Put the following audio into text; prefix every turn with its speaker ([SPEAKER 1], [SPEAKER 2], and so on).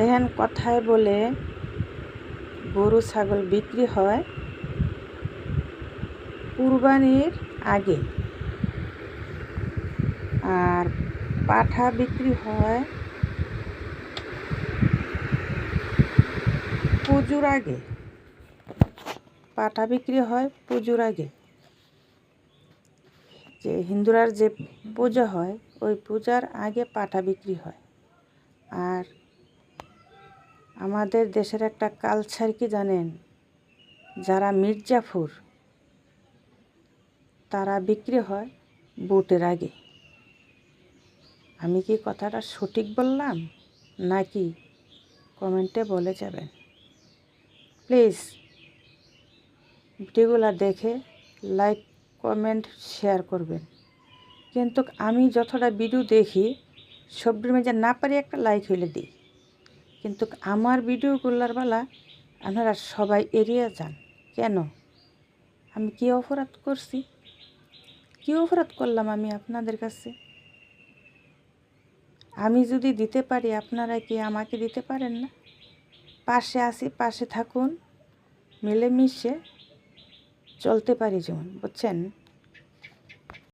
[SPEAKER 1] দেখেন কথায় বলে গরু ছাগল বিক্রি হয় কুরবানির আগে, আর পাঠা বিক্রি হয় পুজোর আগে। পাঠা বিক্রি হয় পুজোর আগে। যে হিন্দুরার যে পূজা হয় ওই পূজার আগে পাঠা বিক্রি হয়। আর আমাদের দেশের একটা কালচার কি জানেন, যারা মির্জাফর তারা বিক্রি হয় বুটের আগে। আমি কি কথাটা সঠিক বললাম নাকি কমেন্টে বলে যাবেন। প্লিজ ভিডিওগুলো দেখে লাইক কমেন্ট শেয়ার করবেন। কিন্তু আমি যতটা ভিডিও দেখি সবটির মাঝে না পারি একটা লাইক হইলে দিই, কিন্তু আমার ভিডিওগুলোর বেলা আপনারা সবাই এড়িয়ে যান কেন? আমি কি অপরাধ করছি? কি অপরাধ করলাম আমি আপনাদের কাছে? আমি যদি দিতে পারি আপনারা কি আমাকে দিতে পারেন না? পাশে আসি, পাশে থাকুন, মিলেমিশে চলতে পারি যেমন, বুঝছেন?